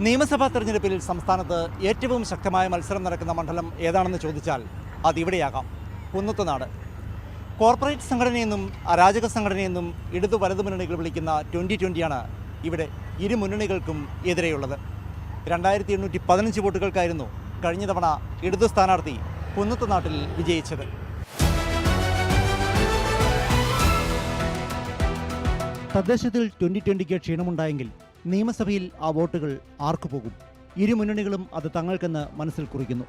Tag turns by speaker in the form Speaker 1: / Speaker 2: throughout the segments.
Speaker 1: നിയമസഭാ തെരഞ്ഞെടുപ്പിൽ സംസ്ഥാനത്ത് ഏറ്റവും ശക്തമായ മത്സരം നടക്കുന്ന മണ്ഡലം ഏതാണെന്ന് ചോദിച്ചാൽ അതിവിടെയാകാം, കുന്നത്തുനാട്. കോർപ്പറേറ്റ് സംഘടനയെന്നും അരാജക സംഘടനയെന്നും ഇടതു വലതു മുന്നണികൾ വിളിക്കുന്ന 2020 ഇവിടെ ഇരു മുന്നണികൾക്കും എതിരെയുള്ളത്. 2815 വോട്ടുകൾക്കായിരുന്നു കഴിഞ്ഞ തവണ ഇടതു സ്ഥാനാർത്ഥി കുന്നത്തുനാട്ടിൽ വിജയിച്ചത്. തദ്ദേശത്തിൽ 2020 ക്ഷീണമുണ്ടായെങ്കിൽ നിയമസഭയിൽ ആ വോട്ടുകൾ ആർക്കു പോകും? ഇരു മുന്നണികളും അത് തങ്ങൾക്കെന്ന് മനസ്സിൽ കുറിക്കുന്നു.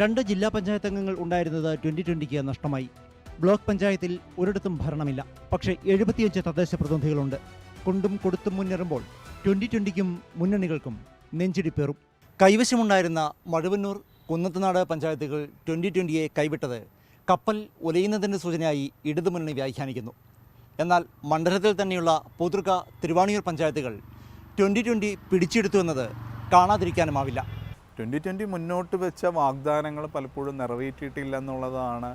Speaker 1: 2 ജില്ലാ പഞ്ചായത്ത് അംഗങ്ങൾ ഉണ്ടായിരുന്നത് 2020 നഷ്ടമായി. ബ്ലോക്ക് പഞ്ചായത്തിൽ ഒരിടത്തും ഭരണമില്ല. പക്ഷേ 75 തദ്ദേശ പ്രതിനിധികളുണ്ട്. കൊണ്ടും കൊടുത്തും മുന്നേറുമ്പോൾ 2020 മുന്നണികൾക്കും നെഞ്ചിടിപ്പേറും. കൈവശമുണ്ടായിരുന്ന മഴുവന്നൂർ, കുന്നത്തുനാട് പഞ്ചായത്തുകൾ 2020 കൈവിട്ടത് കപ്പൽ ഉലയുന്നതിൻ്റെ സൂചനയായി ഇടതുമുന്നണി വ്യാഖ്യാനിക്കുന്നു. എന്നാൽ മണ്ഡലത്തിൽ തന്നെയുള്ള പൂതൃക, തിരുവാണിയൂർ പഞ്ചായത്തുകൾ 2020 പിടിച്ചെടുത്തു എന്നത് കാണാതിരിക്കാനുമാവില്ല.
Speaker 2: 2020 മുന്നോട്ട് വെച്ച വാഗ്ദാനങ്ങൾ പലപ്പോഴും നിറവേറ്റിയിട്ടില്ല എന്നുള്ളതാണ്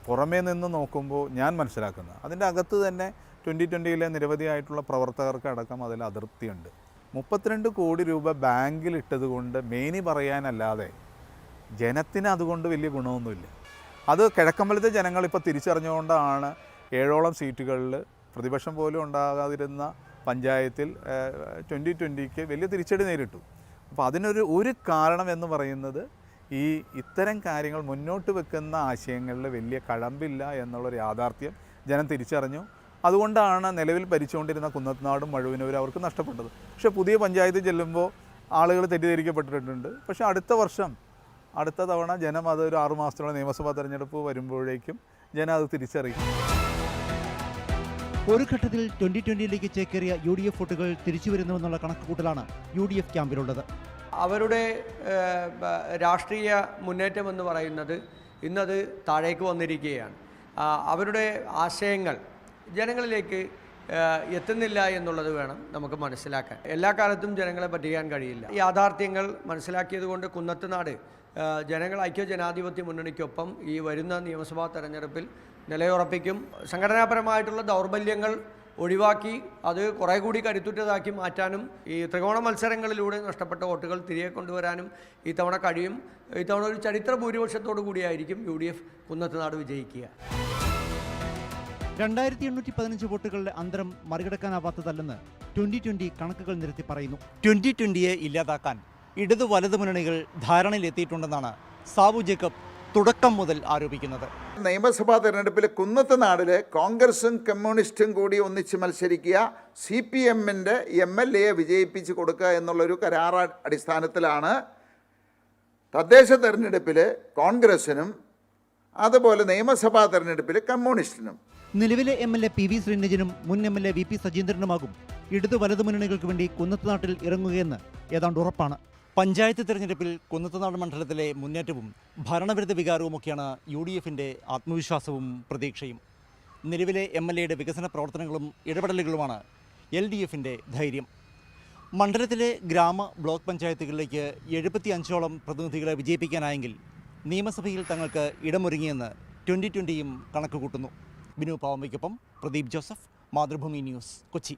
Speaker 2: പുറമേ നിന്ന് നോക്കുമ്പോൾ ഞാൻ മനസ്സിലാക്കുന്നത്. അതിൻ്റെ അകത്ത് തന്നെ 2020 നിരവധിയായിട്ടുള്ള പ്രവർത്തകർക്ക് അടക്കം അതിൽ അതൃപ്തിയുണ്ട്. 32 കോടി രൂപ ബാങ്കിലിട്ടത് കൊണ്ട് മേനി പറയാനല്ലാതെ ജനത്തിന് അതുകൊണ്ട് വലിയ ഗുണമൊന്നുമില്ല. അത് കിഴക്കമ്പലത്തെ ജനങ്ങളിപ്പോൾ തിരിച്ചറിഞ്ഞുകൊണ്ടാണ് 7ഓളം സീറ്റുകളിൽ പ്രതിപക്ഷം പോലും ഉണ്ടാകാതിരുന്ന പഞ്ചായത്തിൽ 2020 വലിയ തിരിച്ചടി നേരിട്ടു. അപ്പോൾ അതിനൊരു കാരണം എന്ന് പറയുന്നത് ഇത്തരം കാര്യങ്ങൾ മുന്നോട്ട് വെക്കുന്ന ആശയങ്ങളിൽ വലിയ കഴമ്പില്ല എന്നുള്ളൊരു യാഥാർത്ഥ്യം ജനം തിരിച്ചറിഞ്ഞു. അതുകൊണ്ടാണ് നിലവിൽ ഭരിച്ചുകൊണ്ടിരുന്ന കുന്നത്തുനാടും മഴുവന്നൂരും അവർക്ക് നഷ്ടപ്പെട്ടത്. പക്ഷേ പുതിയ പഞ്ചായത്ത് ചെല്ലുമ്പോൾ ആളുകൾ തെറ്റിദ്ധരിക്കപ്പെട്ടിട്ടുണ്ട്. പക്ഷേ അടുത്ത തവണ ജനം അത് ഒരു 6 മാസത്തോളം നിയമസഭാ തെരഞ്ഞെടുപ്പ് വരുമ്പോഴേക്കും ജനം അത് തിരിച്ചറിയും.
Speaker 1: ഒരു ഘട്ടത്തിൽ 2020 ചേക്കേറിയ UDF വോട്ടുകൾ തിരിച്ചു വരുന്നുവെന്നുള്ള കണക്കുകൂട്ടലാണ് UDF ക്യാമ്പിലുള്ളത്.
Speaker 3: അവരുടെ രാഷ്ട്രീയ മുന്നേറ്റം എന്ന് പറയുന്നത് ഇന്നത് താഴേക്ക് വന്നിരിക്കുകയാണ്. അവരുടെ ആശയങ്ങൾ ജനങ്ങളിലേക്ക് എത്തുന്നില്ല എന്നുള്ളത് വേണം നമുക്ക് മനസ്സിലാക്കാൻ. എല്ലാ കാലത്തും ജനങ്ങളെ പറ്റിക്കാൻ കഴിയില്ല. യാഥാർത്ഥ്യങ്ങൾ മനസ്സിലാക്കിയതുകൊണ്ട് കുന്നത്തുനാട് ജനങ്ങൾ ഐക്യജനാധിപത്യ മുന്നണിക്കൊപ്പം ഈ വരുന്ന നിയമസഭാ തെരഞ്ഞെടുപ്പിൽ നിലയുറപ്പിക്കും. സംഘടനാപരമായിട്ടുള്ള ദൗർബല്യങ്ങൾ ഒഴിവാക്കി അത് കുറേ കൂടി കരുത്തുറ്റതാക്കി മാറ്റാനും ഈ ത്രികോണ മത്സരങ്ങളിലൂടെ നഷ്ടപ്പെട്ട വോട്ടുകൾ തിരികെ കൊണ്ടുവരാനും ഈ തവണ കഴിയും. ഈ തവണ ഒരു ചരിത്ര ഭൂരിപക്ഷത്തോടു കൂടിയായിരിക്കും UDF കുന്നത്തുനാട് വിജയിക്കുക.
Speaker 1: 2815 വോട്ടുകളുടെ അന്തരം മറികടക്കാനാവാത്തതല്ലെന്ന് 2020 കണക്കുകൾ നിരത്തി പറയുന്നു. 2020 ഇല്ലാതാക്കാൻ ഇടതു വലതു മുന്നണികൾ ധാരണയിലെത്തിയിട്ടുണ്ടെന്നാണ് സാബു ജേക്കബ് തുടക്കം മുതൽ ആരോപിക്കുന്നത്.
Speaker 4: നിയമസഭാ തെരഞ്ഞെടുപ്പിൽ കുന്നത്തുനാടിൽ കോൺഗ്രസും കമ്മ്യൂണിസ്റ്റും കൂടി ഒന്നിച്ച് മത്സരിക്കുക, CPMൻ്റെ MLA വിജയിപ്പിച്ച് കൊടുക്കുക എന്നുള്ളൊരു കരാർ അടിസ്ഥാനത്തിലാണ് തദ്ദേശ തെരഞ്ഞെടുപ്പിൽ കോൺഗ്രസിനും അതുപോലെ നിയമസഭാ തെരഞ്ഞെടുപ്പിൽ കമ്മ്യൂണിസ്റ്റിനും.
Speaker 1: നിലവിലെ MLA PV ശ്രീനിജനും മുൻ MLA VP സജീന്ദ്രനുമാകും ഇടതു വലതു മുന്നണികൾക്ക് വേണ്ടി കുന്നത്തുനാട്ടിൽ ഇറങ്ങുകയെന്ന് ഏതാണ്ട് ഉറപ്പാണ്. പഞ്ചായത്ത് തിരഞ്ഞെടുപ്പിൽ കുന്നത്തുനാട് മണ്ഡലത്തിലെ മുന്നേറ്റവും ഭരണവിരുദ്ധ വികാരവുമൊക്കെയാണ് UDFൻ്റെ ആത്മവിശ്വാസവും പ്രതീക്ഷയും. നിലവിലെ MLAയുടെ വികസന പ്രവർത്തനങ്ങളും ഇടപെടലുകളുമാണ് LDFൻ്റെ ധൈര്യം. മണ്ഡലത്തിലെ ഗ്രാമ ബ്ലോക്ക് പഞ്ചായത്തുകളിലേക്ക് 75ഓളം പ്രതിനിധികളെ വിജയിപ്പിക്കാനായെങ്കിൽ നിയമസഭയിൽ തങ്ങൾക്ക് ഇടമൊരുങ്ങിയെന്ന് 2020 കണക്ക് കൂട്ടുന്നു. ബിനു പാവമ്മയ്ക്കൊപ്പം പ്രദീപ് ജോസഫ്, മാതൃഭൂമി ന്യൂസ്, കൊച്ചി.